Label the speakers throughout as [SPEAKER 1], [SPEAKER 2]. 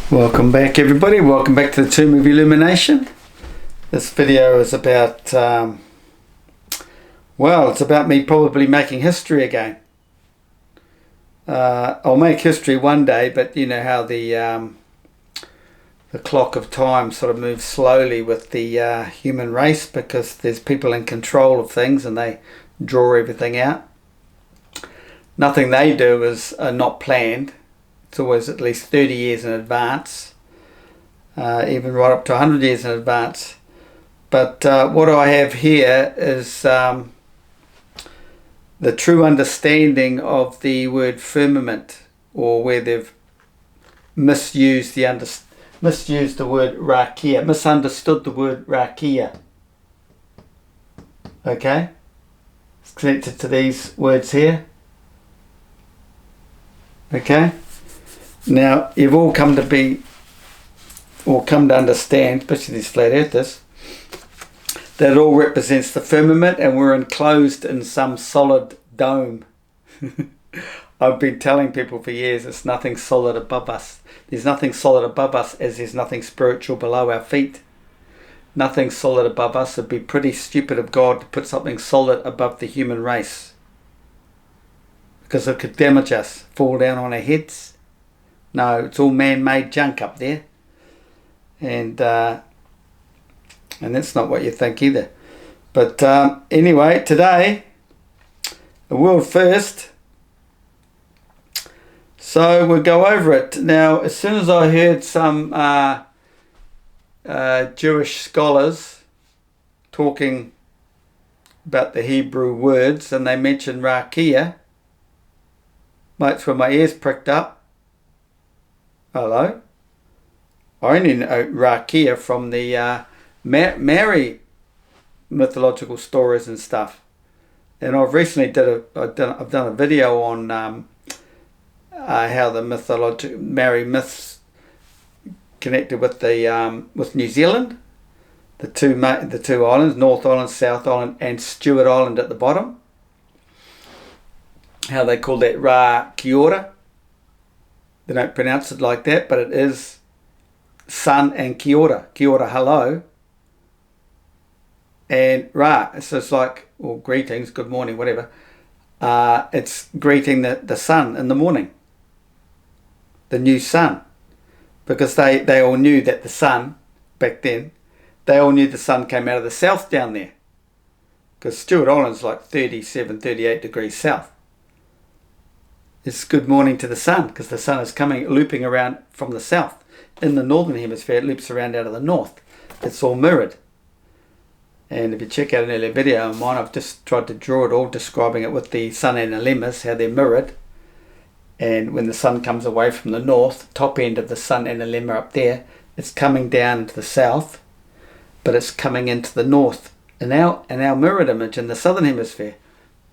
[SPEAKER 1] Welcome back, everybody. Welcome back to the Tomb of EL-lumination. This video is about, well, it's about me probably making history again. I'll make history one day, but you know how the clock of time sort of moves slowly with the human race, because there's people in control of things and they draw everything out. Nothing they do is not planned. It's always at least 30 years in advance, even right up to 100 years in advance. But what I have here is the true understanding of the word firmament, or where they've misused the word Raqia, misunderstood the word Raqia. Okay? It's connected to these words here. Okay? Now, you've all come to understand, especially these flat earthers, that it all represents the firmament and we're enclosed in some solid dome. I've been telling people for years it's nothing solid above us. There's nothing solid above us, as there's nothing spiritual below our feet. Nothing solid above us. It'd be pretty stupid of God to put something solid above the human race, because it could damage us, fall down on our heads. No, it's all man-made junk up there, and that's not what you think either. But anyway, today, a world first. So we'll go over it now. As soon as I heard some Jewish scholars talking about the Hebrew words, and they mentioned Raqia, that's where my ears pricked up. Hello. I only know Raqia from the Mary mythological stories and stuff, and I've recently I've done a video on how the Mary myths connected with the with New Zealand, the two islands, North Island, South Island, and Stewart Island at the bottom. How they call that Raqia. They don't pronounce it like that, but it is sun and kia ora. Kia ora, hello. And Ra, so it's like, well, greetings, good morning, whatever. It's greeting the sun in the morning, the new sun. Because they all knew that the sun, back then, they all knew the sun came out of the south down there. Because Stewart Island's like 37, 38 degrees south. It's good morning to the sun, because the sun is looping around from the south. In the northern hemisphere, it loops around out of the north. It's all mirrored. And if you check out an earlier video of mine, I've just tried to draw it all, describing it with the sun and the lemmas, how they're mirrored. And when the sun comes away from the north, top end of the sun and the lemma up there, it's coming down into the south, but it's coming into the north. In our mirrored image in the southern hemisphere,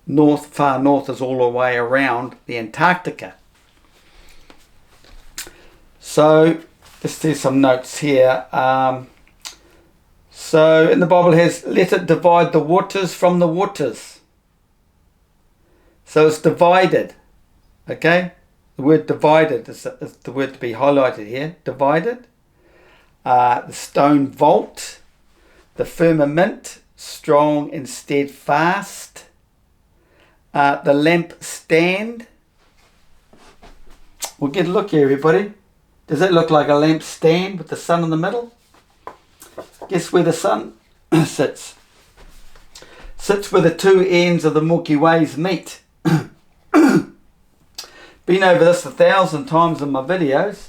[SPEAKER 1] far north is all the way around the Antarctica. So let's do some notes here. So in the Bible it has, let it divide the waters from the waters. So it's divided. Okay, the word divided is the word to be highlighted here. Divided. The stone vault, the firmament, strong and steadfast. The lamp stand. We'll get a look here, everybody. Does that look like a lamp stand with the sun in the middle? Guess where the sun sits? Sits where the two ends of the Milky Ways meet. Been over this 1,000 times in my videos.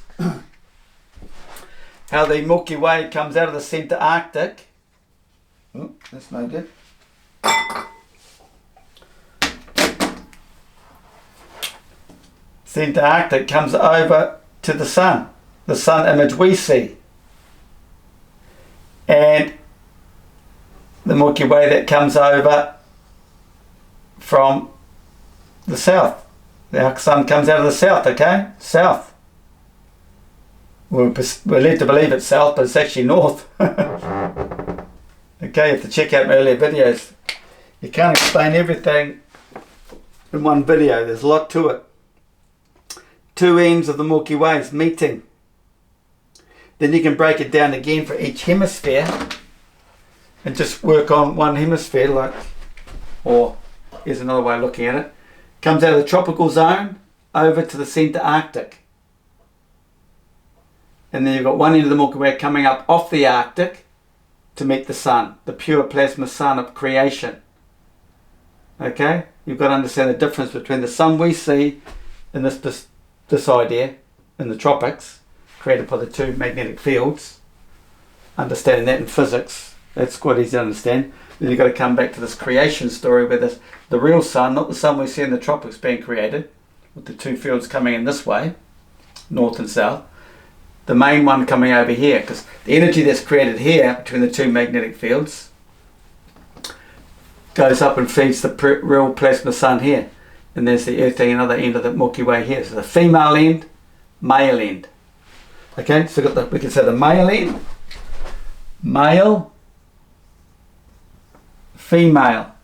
[SPEAKER 1] How the Milky Way comes out of the centre Arctic. Oh, that's no good. Centre Arctic comes over to the sun image we see, and the Milky Way that comes over from the south. The sun comes out of the south, okay? South. We're led to believe it's south, but it's actually north. Okay, you have to check out my earlier videos. You can't explain everything in one video. There's a lot to it. Two ends of the Milky Ways meeting. then you can break it down again for each hemisphere and just work on one hemisphere, like, or here's another way of looking at it. Comes out of the tropical zone over to the centre Arctic. And then you've got one end of the Milky Way coming up off the Arctic to meet the sun, the pure plasma sun of creation. Okay? You've got to understand the difference between the sun we see in this idea in the tropics, created by the two magnetic fields. Understanding that in physics, that's quite easy to understand. Then you've got to come back to this creation story where the real sun, not the sun we see in the tropics, being created, with the two fields coming in this way, north and south. The main one coming over here, because the energy that's created here between the two magnetic fields goes up and feeds the real plasma sun here. And there's the Earth at another end of the Milky Way here. So the female end, male end. Okay, so we can say the male end, male, female.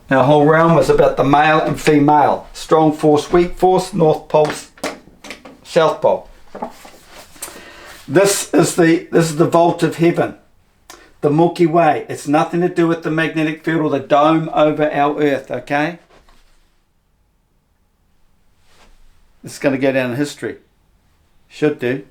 [SPEAKER 1] Our whole realm is about the male and female. Strong force, weak force, North Pole, South Pole. This is the vault of heaven. The Milky Way. It's nothing to do with the magnetic field or the dome over our Earth, okay? It's going to go down in history. Should do.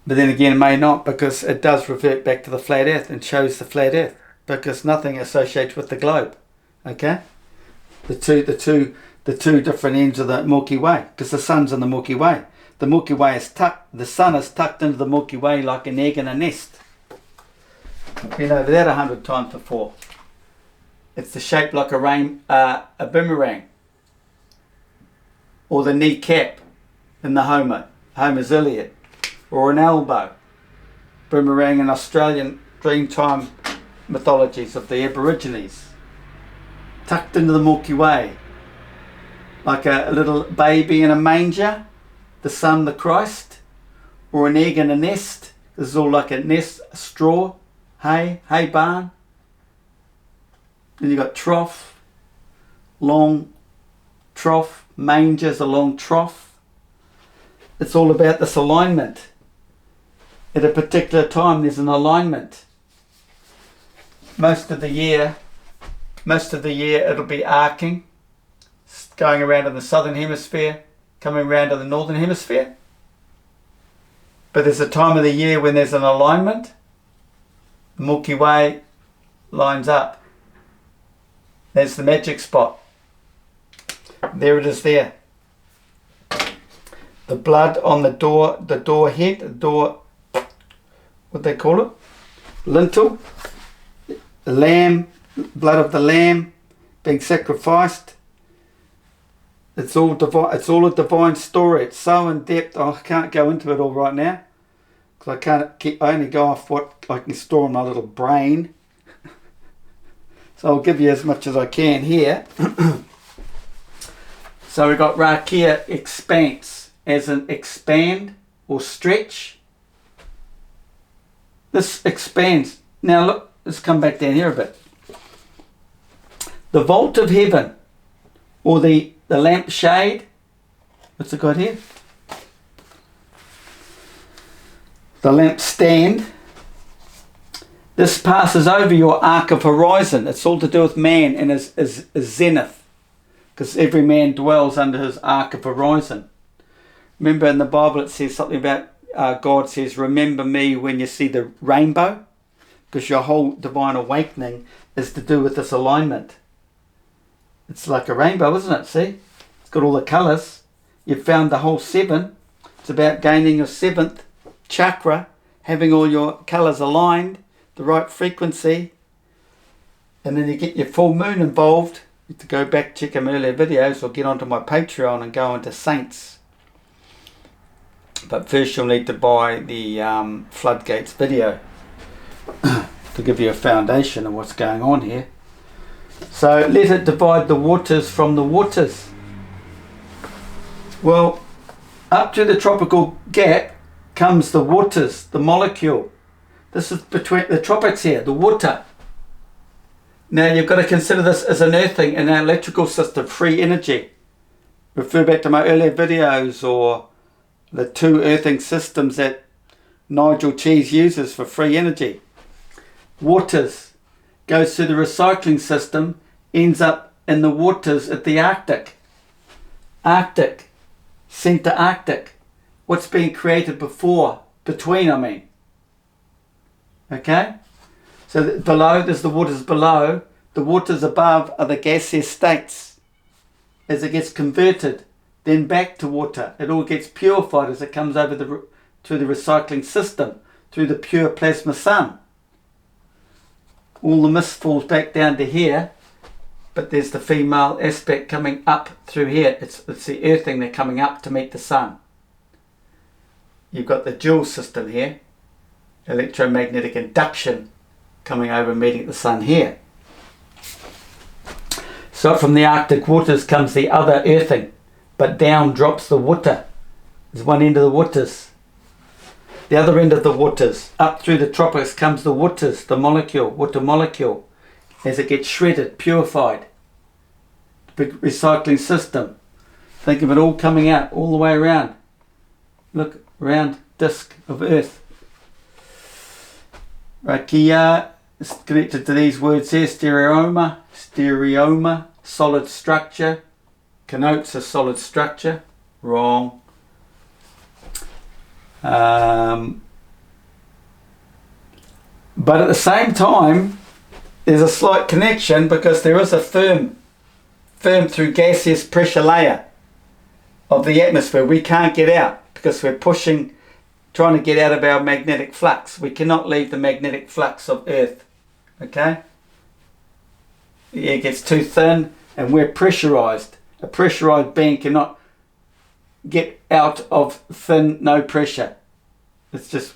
[SPEAKER 1] But then again, it may not, because it does revert back to the flat Earth and shows the flat Earth, because nothing associates with the globe, okay? The two different ends of the Milky Way, because the sun's in the Milky Way. The Milky Way is the sun is tucked into the Milky Way like an egg in a nest. I've been over that 100 times before. It's the shape like a boomerang, or the kneecap in the Homer's Iliad, or an elbow. Boomerang in Australian Dreamtime mythologies of the Aborigines. Tucked into the Milky Way, like a little baby in a manger. The sun, the Christ, or an egg in a nest. This is all like a nest, a straw, hay barn. Then you've got trough, long trough, manger's a long trough. It's all about this alignment. At a particular time there's an alignment. Most of the year it'll be arcing, going around in the southern hemisphere, coming around to the northern hemisphere. But there's a time of the year when there's an alignment. The Milky Way lines up. There's the magic spot. There it is there. The blood on the door what they call it? Lintel. The lamb, blood of the lamb being sacrificed. It's all divine. It's all a divine story. It's so in depth. I can't go into it all right now, because I only go off what I can store in my little brain. So I'll give you as much as I can here. So we've got Raqia expanse, as in expand or stretch. This expands. Now look, let's come back down here a bit. The vault of heaven, or the lamp shade. What's it got here? The lamp stand. This passes over your arc of horizon. It's all to do with man and his zenith, because every man dwells under his arc of horizon. Remember in the Bible it says something about God says, remember me when you see the rainbow, because your whole divine awakening is to do with this alignment. It's like a rainbow, isn't it? See? It's got all the colours. You've found the whole seven. It's about gaining your seventh chakra, having all your colours aligned, the right frequency. And then you get your full moon involved. You have to go back, check my earlier videos, or get onto my Patreon and go into Saints. But first you'll need to buy the Floodgates video to give you a foundation of what's going on here. So let it divide the waters from the waters. Well, up to the tropical gap comes the waters, the molecule. This is between the tropics here, the water. Now you've got to consider this as an earthing in our electrical system, free energy. refer back to my earlier videos or the 2 earthing systems that Nigel Cheese uses for free energy. Waters goes through the recycling system, ends up in the waters at the Arctic. Arctic, centre Arctic. What's been created between, okay? So below, there's the waters below. The waters above are the gaseous states. As it gets converted, then back to water. It all gets purified as it comes over through the recycling system, through the pure plasma sun. All the mist falls back down to here, but there's the female aspect coming up through here. It's the earthing, they're coming up to meet the sun. You've got the Joule system here, electromagnetic induction coming over and meeting the sun here. So from the Arctic waters comes the other earthing, but down drops the water. There's one end of the waters. The other end of the waters, up through the tropics comes the waters, the molecule, water molecule, as it gets shredded, purified. Big recycling system. Think of it all coming out, all the way around. Look, round disc of Earth. Raqia is connected to these words here, stereoma, solid structure, connotes a solid structure. Wrong. But at the same time, there's a slight connection because there is a firm through gaseous pressure layer of the atmosphere. We can't get out because we're trying to get out of our magnetic flux. We cannot leave the magnetic flux of Earth. Okay? The air gets too thin and we're pressurized. A pressurized being cannot get out of thin, no pressure. It's just,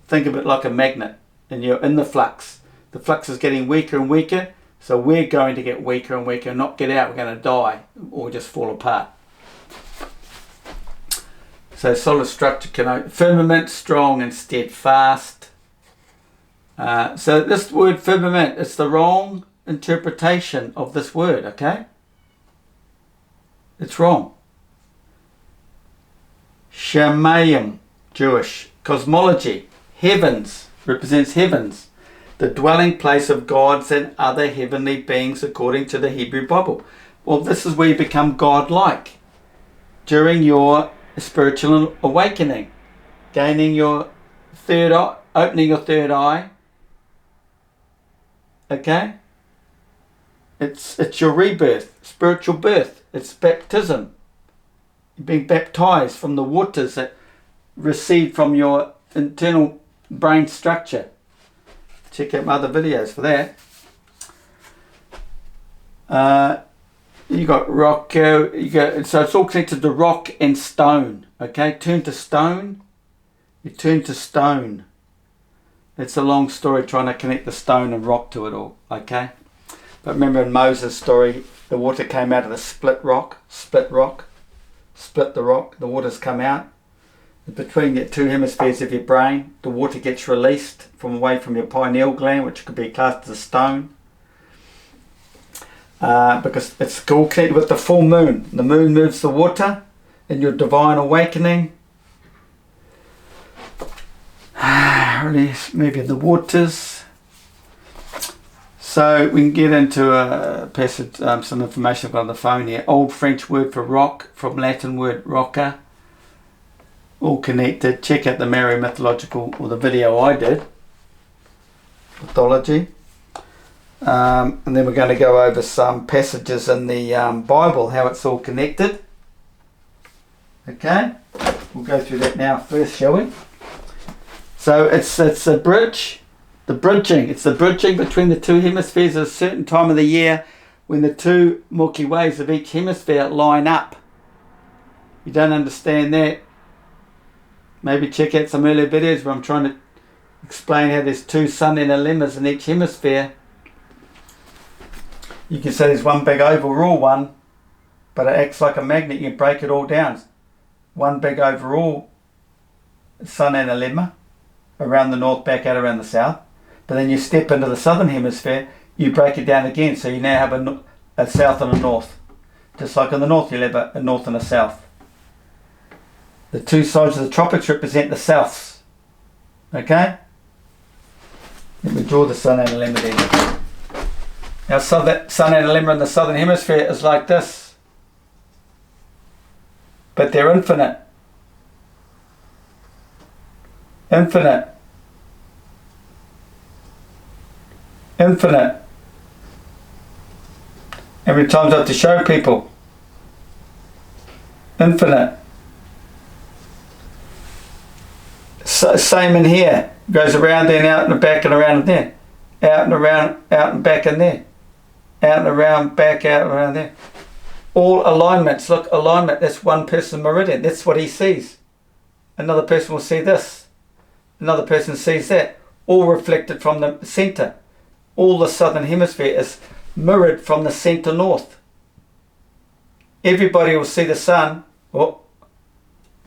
[SPEAKER 1] think of it like a magnet and you're in the flux. The flux is getting weaker and weaker, so we're going to get weaker and weaker and not get out. We're going to die or just fall apart. So solid structure connote firmament, strong and steadfast. So this word firmament, it's the wrong interpretation of this word, okay? It's wrong. Shemayim, Jewish. Cosmology, heavens, represents heavens. The dwelling place of gods and other heavenly beings according to the Hebrew Bible. Well, this is where you become God-like. During your spiritual awakening, gaining your third eye, opening your third eye. Okay? It's your rebirth, spiritual birth. It's baptism. You're being baptized from the waters that recede from your internal brain structure. Check out my other videos for that. You got rock, so it's all connected to rock and stone. Okay, turn to stone. You turn to stone. It's a long story trying to connect the stone and rock to it all. Okay, but remember in Moses' story, the water came out of the split the rock. The waters come out. Between the 2 hemispheres of your brain, the water gets released from away from your pineal gland, which could be classed as a stone. Because it's all connected with the full moon. The moon moves the water in your divine awakening. Release, moving the waters. So we can get into a passage, some information I've got on the phone here. Old French word for rock, from Latin word rocca. All connected. Check out the Mary mythological, or the video I did. Mythology. And then we're going to go over some passages in the Bible, how it's all connected. Okay, we'll go through that now first, shall we? So it's a bridge, it's the bridging between the 2 hemispheres at a certain time of the year when the 2 Milky Ways of each hemisphere line up. You don't understand that? Maybe check out some earlier videos where I'm trying to explain how there's 2 sun inner lemmas in each hemisphere. You can say there's one big overall one, but it acts like a magnet. You break it all down. One big overall sun and a lemma around the north, back out around the south. But then you step into the southern hemisphere, you break it down again. So you now have a south and a north. just like in the north, you'll have a north and a south. The two sides of the tropics represent the souths. Okay? Let me draw the sun and lemma then. Our sun and lemma in the southern hemisphere is like this. But they're infinite. Infinite. Infinite. How many times I have to show people? Infinite. So, same in here. Goes around there and out and back and around and there. Out and around, out and back and there. Out and around, back, out and around there. All alignments. Look, alignment. That's one person's meridian. That's what he sees. Another person will see this. Another person sees that. All reflected from the centre. All the southern hemisphere is mirrored from the centre north. Everybody will see the sun. Oh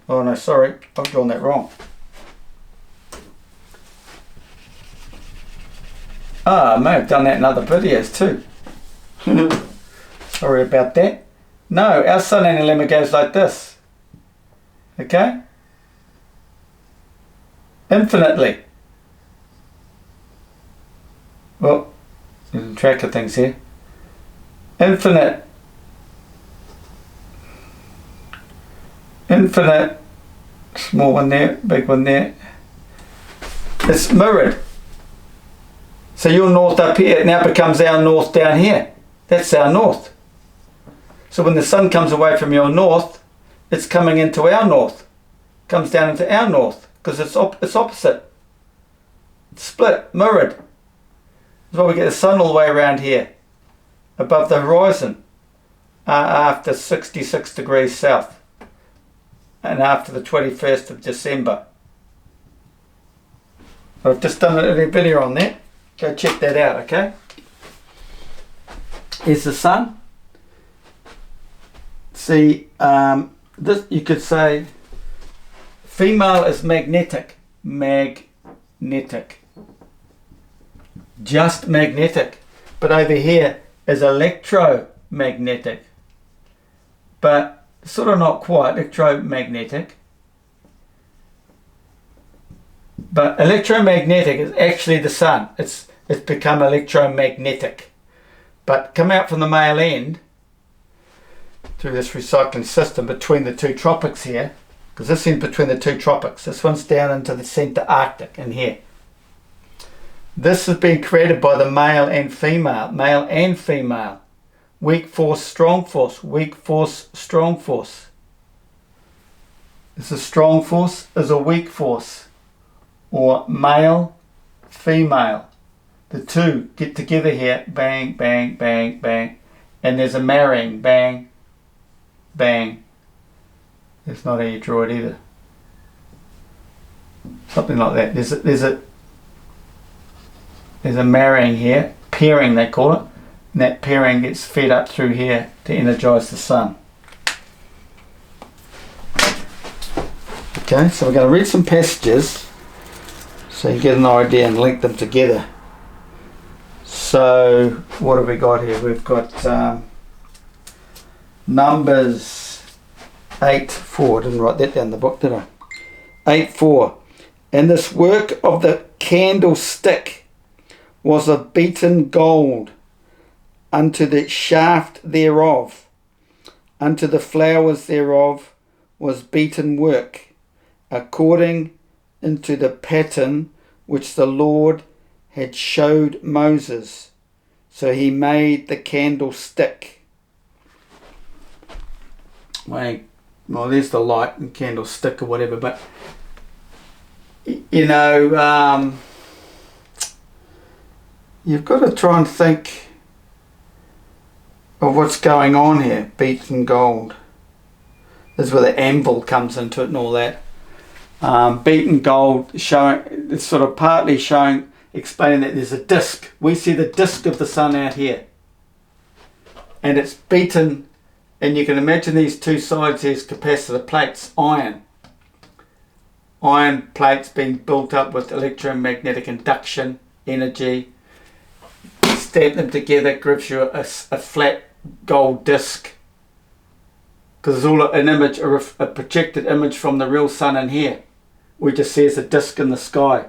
[SPEAKER 1] no, sorry. I've drawn that wrong. I may have done that in other videos too. Sorry about that. No, our sun and lemma goes like this. Okay? Infinitely. Well, there's a track of things here. Infinite. Infinite. Small one there, big one there. It's mirrored. So your north up here now becomes our north down here. That's our north. So when the sun comes away from your north, it's coming into our north. Comes down into our north because it's opposite. It's split, mirrored. That's why we get the sun all the way around here, above the horizon, after 66 degrees south and after the 21st of December. I've just done a little video on that. Go check that out, okay? Here's the sun. See, this you could say female is magnetic. Magnetic. Just magnetic. But over here is electromagnetic. But sort of not quite electromagnetic. But electromagnetic is actually the sun. It's become electromagnetic. But come out from the male end through this recycling system between the two tropics here, because this is between the two tropics. This one's down into the centre Arctic in here. This has been created by the male and female. Weak force, strong force, weak force, strong force. Is a strong force, is a weak force. Or male, female. The two get together here, bang, bang, bang, bang. And there's a marrying, bang, bang. That's not how you draw it either. Something like that. There's a marrying here, pairing they call it. And that pairing gets fed up through here to energise the sun. Okay, so we're going to read some passages so you get an idea and link them together. So what have we got here? We've got Numbers 8:4. I didn't write that down in the book, did I? 8:4. And this work of the candlestick was of beaten gold unto the shaft thereof, unto the flowers thereof was beaten work, according into the pattern which the Lord had showed Moses. So he made the candlestick. Well, there's the light and candlestick or whatever, but you know, you've got to try and think of what's going on here. Beaten gold. This is where the anvil comes into it and all that. Beaten gold, showing, it's sort of partly showing, explaining that there's a disc. We see the disc of the sun out here, and it's beaten, and you can imagine these two sides, there's capacitor plates, iron plates being built up with electromagnetic induction energy. Stamp them together, gives you a flat gold disc, because it's all an image, a projected image from the real sun in here. We just see as a disk in the sky,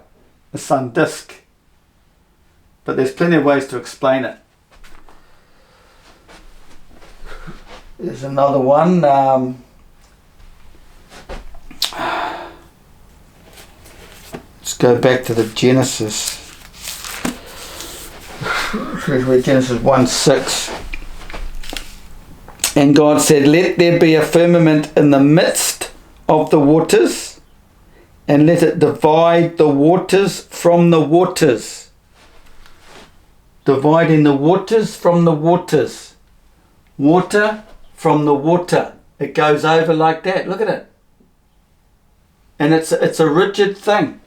[SPEAKER 1] the sun disk. But there's plenty of ways to explain it. There's another one. Let's go back to the Genesis. Genesis 1:6. And God said, let there be a firmament in the midst of the waters, and let it divide the waters from the waters. Dividing the waters from the waters. Water from the water. It goes over like that. Look at it. And it's a rigid thing.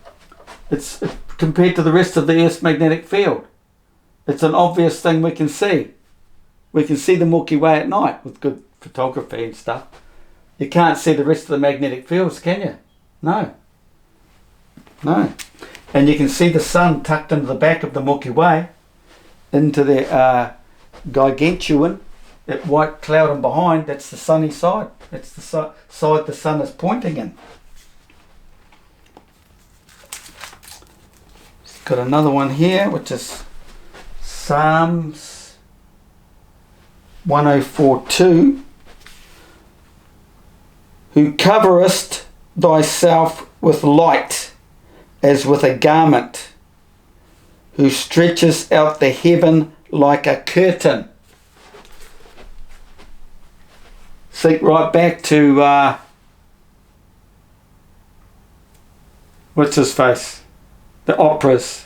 [SPEAKER 1] It's compared to the rest of the Earth's magnetic field. It's an obvious thing we can see. We can see the Milky Way at night with good photography and stuff. You can't see the rest of the magnetic fields, can you? No. No. And you can see the sun tucked into the back of the Milky Way, into the gargantuan, that white cloud on behind. That's the sunny side. That's the side the sun is pointing in. Got another one here, which is Psalms 104:2. Who coverest thyself with light as with a garment, who stretches out the heaven like a curtain. Think right back to what's his face? The operas.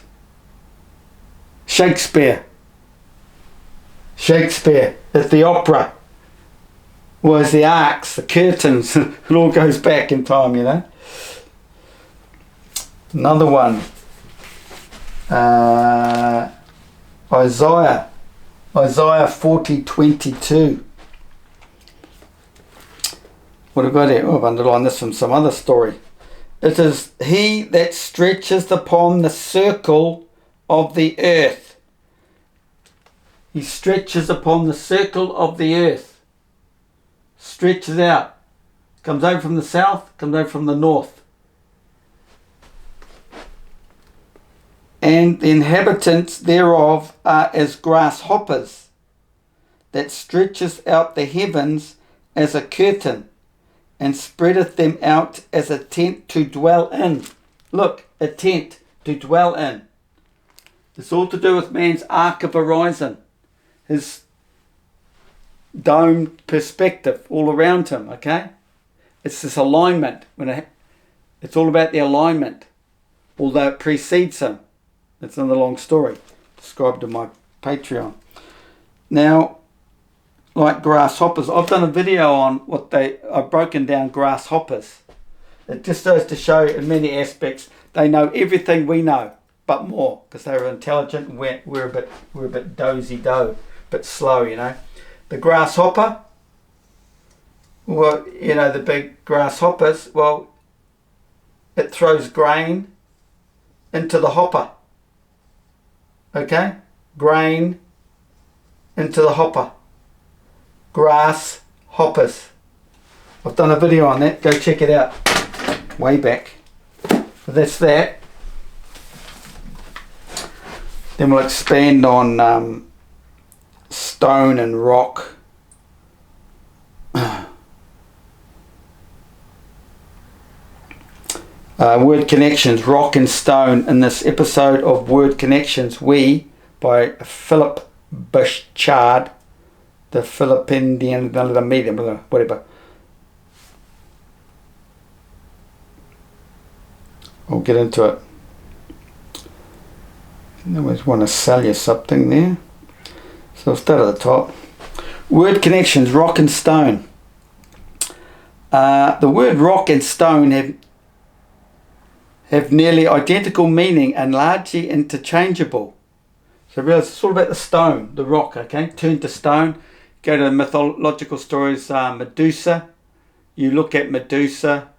[SPEAKER 1] Shakespeare at the opera was the arcs, the curtains. It all goes back in time, you know. Another one, Isaiah 40:22. What have I got here? Oh, I've underlined this from some other story. It is he that stretches upon the circle of the earth. He stretches upon the circle of the earth. Stretches out. Comes over from the south, comes over from the north. And the inhabitants thereof are as grasshoppers, that stretches out the heavens as a curtain, and spreadeth them out as a tent to dwell in. Look, a tent to dwell in. It's all to do with man's arc of horizon, his domed perspective all around him, okay? It's this alignment. It's all about the alignment, although it precedes him. It's another long story described in my Patreon. Now, like grasshoppers, I've done a video on I've broken down grasshoppers. It just goes to show in many aspects they know everything we know, but more, because they're intelligent and we're a bit dozy-do, a bit slow, you know. The grasshopper, well, you know, the big grasshoppers, well, it throws grain into the hopper. Okay? Grain into the hopper. Grasshoppers. I've done a video on that. Go check it out. Way back. But that's that. Then we'll expand on stone and rock. Word connections, rock and stone. In this episode of Word Connections, by Philip Bushchard, the Philippine medium, whatever. I'll get into it. I always want to sell you something there. So I'll start at the top. Word connections, rock and stone. The word rock and stone have nearly identical meaning and largely interchangeable. So realize it's all about the stone, the rock, okay? Turn to stone. Go to the mythological stories, Medusa. You look at Medusa.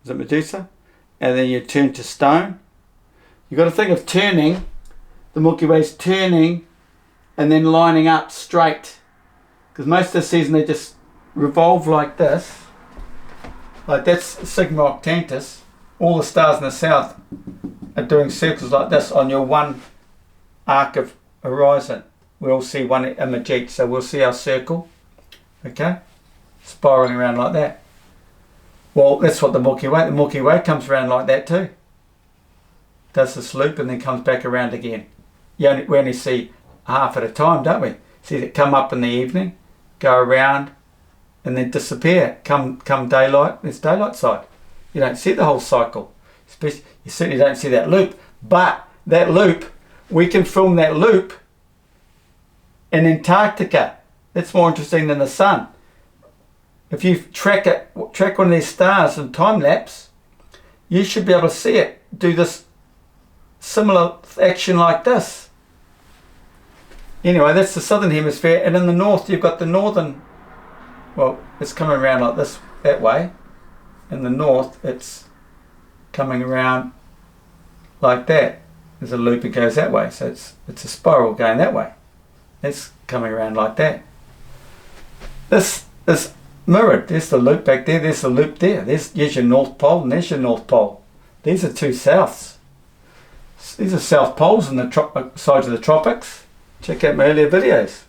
[SPEAKER 1] Is it Medusa? And then you turn to stone. You've got to think of turning. The Milky Way's turning and then lining up straight. Because most of the season they're just revolve like this, like that's Sigma Octantis, all the stars in the south are doing circles like this on your one arc of horizon. We'll see one image each, so we'll see our circle, okay, spiraling around like that. Well, that's what the Milky Way comes around like that too. Does this loop and then comes back around again. We only see half at a time, don't we? See it come up in the evening, go around, and then disappear. Come daylight, it's daylight side. You don't see the whole cycle. Especially, you certainly don't see that loop. But that loop, we can film that loop in Antarctica. That's more interesting than the sun. If you track one of these stars in time lapse, you should be able to see it do this similar action like this. Anyway, that's the southern hemisphere, and in the north you've got the northern, well, it's coming around like this, that way. In the north it's coming around like that. There's a loop that goes that way, so it's a spiral going that way. It's coming around like that. This is mirrored. There's the loop back there, there's the loop there. There's your North Pole and there's your North Pole. These are two souths. These are south poles on the sides of the tropics. Check out my earlier videos.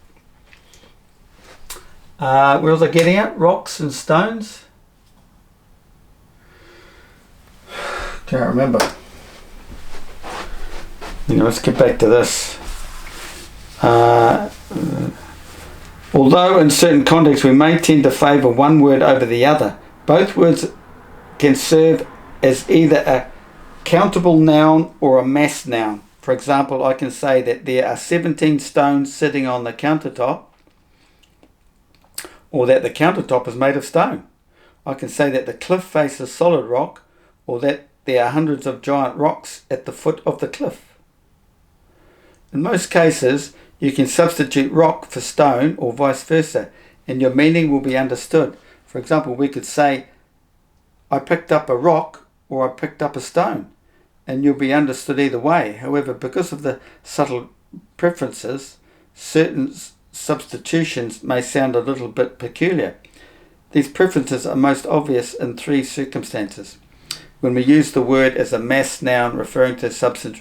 [SPEAKER 1] Where was I getting at? Rocks and stones? Can't remember. Let's get back to this. Although in certain contexts we may tend to favour one word over the other, both words can serve as either a countable noun or a mass noun. For example, I can say that there are 17 stones sitting on the countertop, or that the countertop is made of stone. I can say that the cliff faces solid rock, or that there are hundreds of giant rocks at the foot of the cliff. In most cases, you can substitute rock for stone or vice versa, and your meaning will be understood. For example, we could say, I picked up a rock or I picked up a stone, and you'll be understood either way. However, because of the subtle preferences, certain substitutions may sound a little bit peculiar. These preferences are most obvious in three circumstances. When we use the word as a mass noun referring to substance,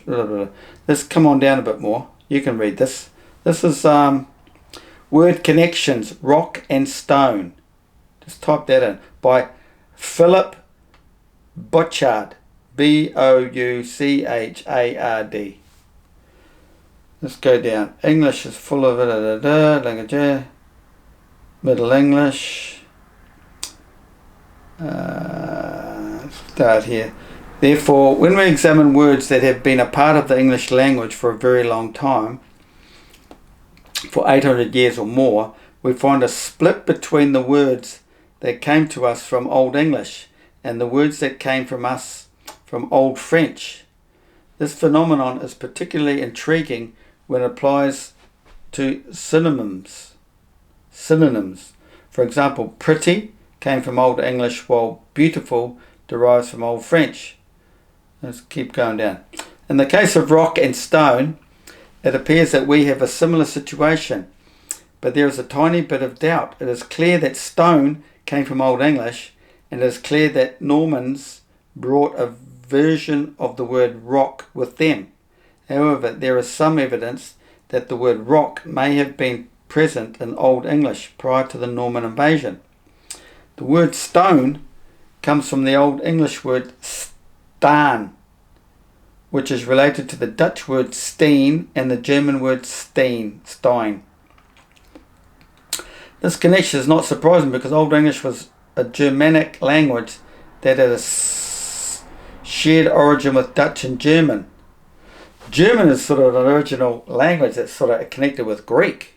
[SPEAKER 1] let's come on down a bit more. You can read this. This is word connections, rock and stone. Just type that in. By Philip Bouchard. Bouchard. Let's go down. English is full of language. Middle English. Start here. Therefore, when we examine words that have been a part of the English language for a very long time, for 800 years or more, we find a split between the words that came to us from Old English and the words that came from us from Old French. This phenomenon is particularly intriguing when it applies to synonyms. For example, pretty came from Old English while beautiful derives from Old French. Let's keep going down. In the case of rock and stone, it appears that we have a similar situation, but there is a tiny bit of doubt. It is clear that stone came from Old English, and it is clear that Normans brought a version of the word rock with them. However, there is some evidence that the word rock may have been present in Old English prior to the Norman invasion. The word stone comes from the Old English word staan, which is related to the Dutch word steen and the German word stein. This connection is not surprising because Old English was a Germanic language that had a shared origin with Dutch and German. German is sort of an original language that's sort of connected with Greek.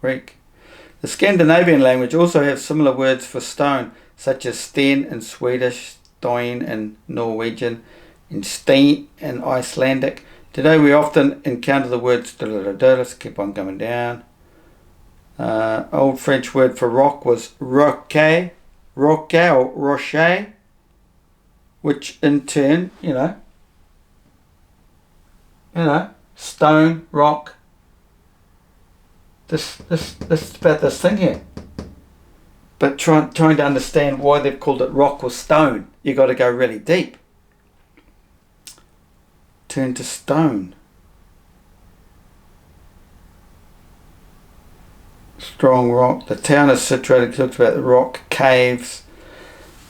[SPEAKER 1] The Scandinavian language also has similar words for stone, such as sten in Swedish, stein in Norwegian, and stein in Icelandic. Today we often encounter the words, let's keep on coming down. Old French word for rock was roquet or rocher, which in turn, stone, rock. This about this thing here. But trying to understand why they've called it rock or stone, you got to go really deep. Turn to stone. Strong rock. The town is situated, talks about the rock, caves,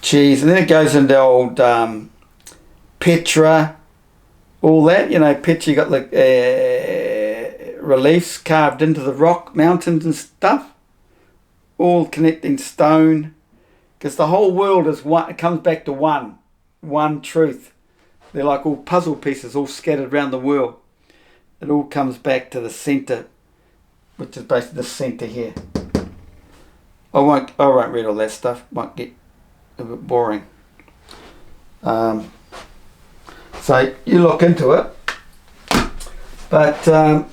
[SPEAKER 1] cheese, and then it goes into old Petra, all that. You know, Petra, you got like reliefs carved into the rock, mountains and stuff, all connecting stone, because the whole world is one. It comes back to one truth. They're like all puzzle pieces, all scattered around the world. It all comes back to the centre, which is basically the centre here. I won't read all that stuff. Might get a bit boring. So you look into it, but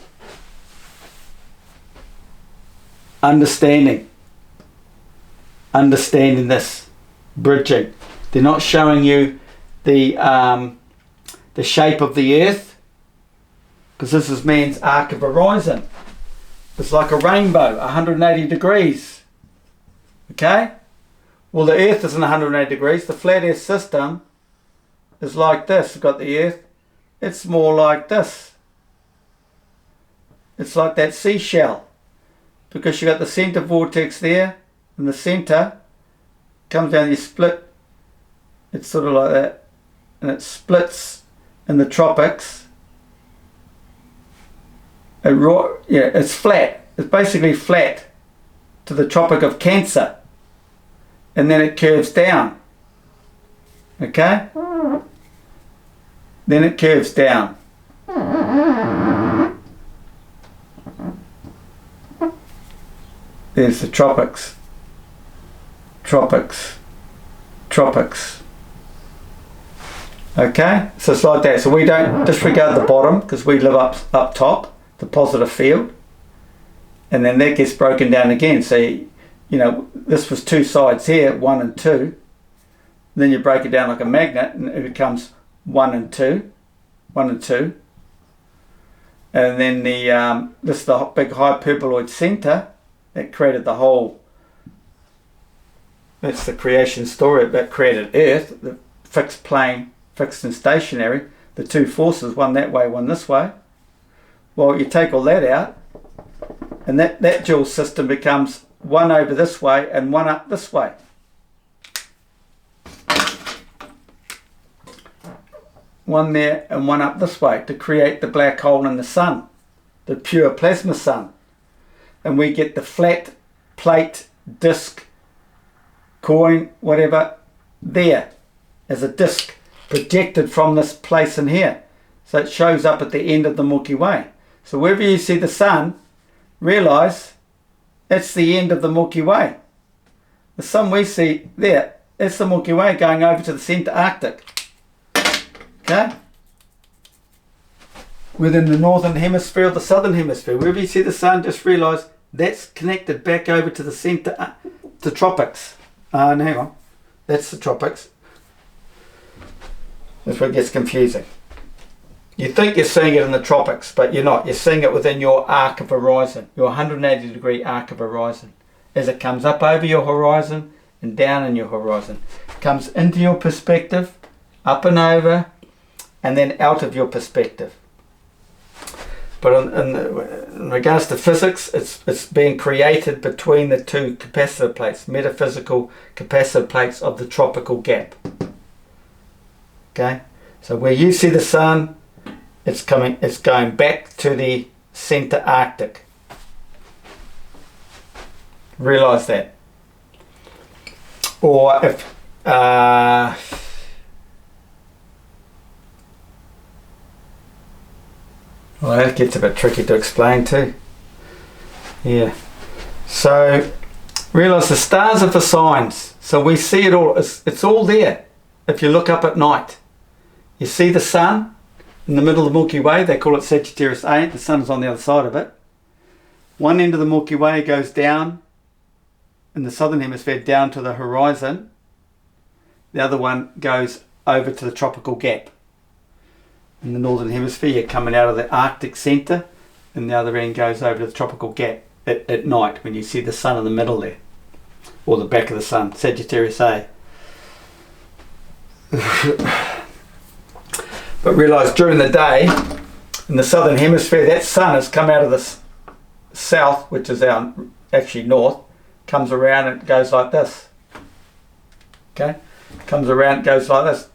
[SPEAKER 1] understanding this, bridging. They're not showing you the shape of the earth, because this is man's arc of horizon. It's like a rainbow, 180 degrees. Okay? Well, the earth isn't 180 degrees. The flat earth system is like this. You've got the earth. It's more like this. It's like that seashell, because you've got the center vortex there, and the center comes down, you split. It's sort of like that, and it splits in the tropics. It's flat. It's basically flat to the Tropic of Cancer, and then it curves down. Okay? Then it curves down. There's the tropics. Tropics. Tropics. Okay? So it's like that. So we don't disregard the bottom, because we live up top, the positive field. And then that gets broken down again. So, you know, this was two sides here, 1 and 2. Then you break it down like a magnet, and it becomes 1 and 2. 1 and 2. And then this is the big hyperboloid center that created the whole. That's the creation story that created Earth, the fixed plane, fixed and stationary, the two forces, one that way, one this way. Well, you take all that out, and that dual system becomes one over this way and one up this way. One there and one up this way to create the black hole in the sun, the pure plasma sun. And we get the flat plate, disc, coin, whatever, there as a disc projected from this place in here. So it shows up at the end of the Milky Way. So wherever you see the sun, realize that's the end of the Milky Way. The sun we see there, that's the Milky Way going over to the centre Arctic. Okay? Within the northern hemisphere or the southern hemisphere, wherever you see the sun, just realize that's connected back over to the centre, the tropics. No, hang on. That's the tropics. That's where it gets confusing. You think you're seeing it in the tropics, but you're not. You're seeing it within your arc of horizon, your 180 degree arc of horizon. As it comes up over your horizon and down in your horizon. It comes into your perspective, up and over, and then out of your perspective. But in regards to physics, it's being created between the two capacitor plates, metaphysical capacitor plates of the tropical gap. Okay? So where you see the sun, it's going back to the center Arctic. Realize that. Or if well, that gets a bit tricky to explain too. Yeah. So realize the stars are for signs. So we see it all. It's all there. If you look up at night, you see the sun in the middle of the Milky Way. They call it Sagittarius A. The sun is on the other side of it. One end of the Milky Way goes down in the southern hemisphere down to the horizon. The other one goes over to the tropical gap. In the northern hemisphere, you're coming out of the Arctic centre, and the other end goes over to the tropical gap at night when you see the sun in the middle there. or the back of the sun, Sagittarius A. But realise during the day, in the southern hemisphere, that sun has come out of the south, which is our actually north, comes around and goes like this. Okay? Comes around, goes like this.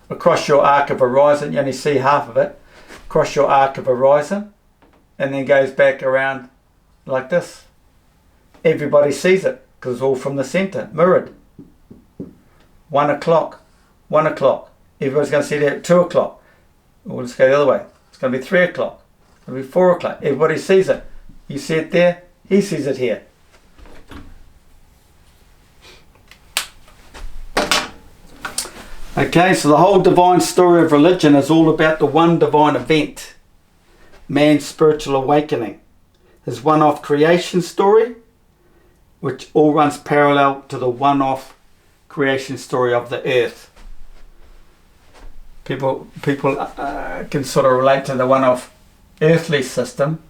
[SPEAKER 1] Across your arc of horizon, you only see half of it. Across your arc of horizon, and then goes back around like this. Everybody sees it, because it's all from the centre, mirrored. 1 o'clock. 1 o'clock. Everybody's going to see it at 2 o'clock. Or let's go the other way. It's going to be 3 o'clock. It's going to be 4 o'clock. Everybody sees it. You see it there, he sees it here. Okay, so the whole divine story of religion is all about the one divine event, man's spiritual awakening. His one-off creation story, which all runs parallel to the one-off creation story of the earth. People can sort of relate to the one-off earthly system,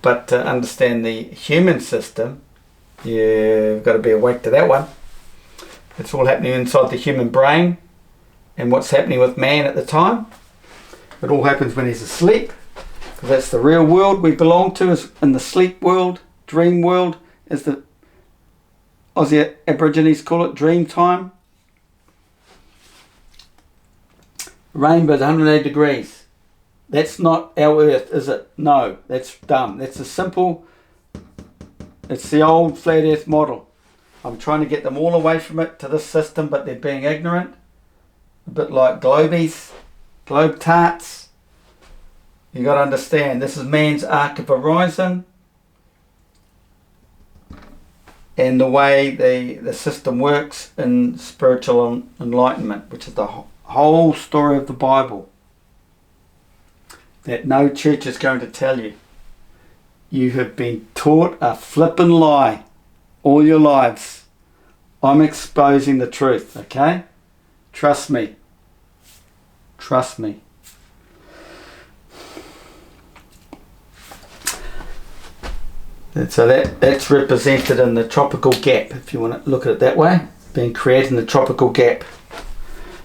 [SPEAKER 1] but to understand the human system, you've got to be awake to that one. It's all happening inside the human brain and what's happening with man at the time. It all happens when he's asleep, because that's the real world we belong to, is in the sleep world, dream world, as the Aussie Aborigines call it, dream time. Rainbow's 180 degrees. That's not our earth, is it? No, that's dumb. That's a simple, it's the old flat earth model. I'm trying to get them all away from it to this system, but they're being ignorant. A bit like globies, globe tarts. You got to understand, this is man's arc of horizon, and the way the system works in spiritual enlightenment, which is the whole story of the Bible, that no church is going to tell you. You have been taught a flippin' lie all your lives. I'm exposing the truth, okay? Trust me. Trust me. And so that's represented in the tropical gap, if you want to look at it that way, being created in the tropical gap.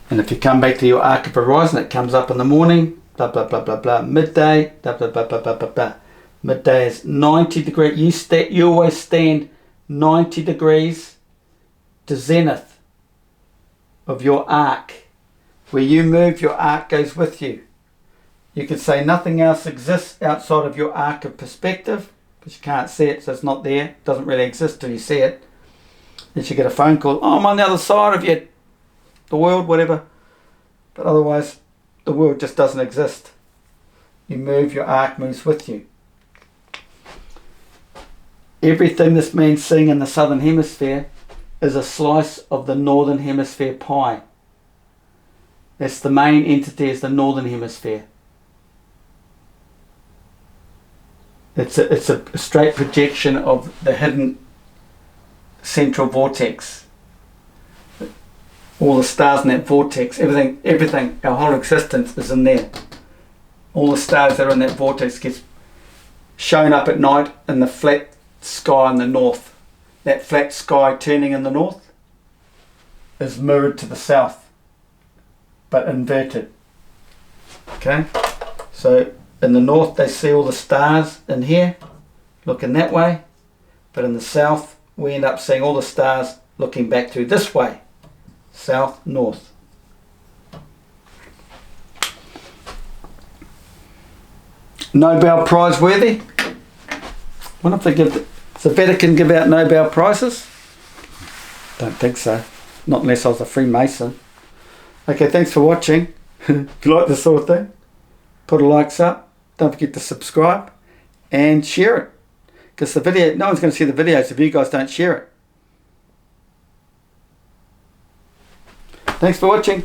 [SPEAKER 1] And if you come back to your arc of horizon, it comes up in the morning, blah, blah, blah, blah, blah, midday, blah, blah, blah, blah, blah, blah, blah. Midday is 90 degrees. You always stand 90 degrees to zenith of your arc. Where you move, your arc goes with you. You could say nothing else exists outside of your arc of perspective, because you can't see it, so it's not there. It doesn't really exist till you see it. Then you get a phone call, oh, I'm on the other side of you, the world, whatever. But otherwise, the world just doesn't exist. You move, your arc moves with you. Everything this man's seeing in the southern hemisphere is a slice of the northern hemisphere pie. That's the main entity, is the northern hemisphere. It's a straight projection of the hidden central vortex. All the stars in that vortex, everything, our whole existence is in there. All the stars that are in that vortex gets shown up at night in the flat sky in the north. That flat sky turning in the north is mirrored to the south, but inverted. Okay, so in the north they see all the stars in here looking that way, but in the south we end up seeing all the stars looking back through this way, south, north. Nobel Prize worthy? Wonder if they give does the Vatican give out Nobel Prizes? Don't think so. Not unless I was a Freemason. Okay, thanks for watching. If you like this sort of thing, put a likes up. Don't forget to subscribe and share it. Because the video, no one's going to see the videos if you guys don't share it. Thanks for watching.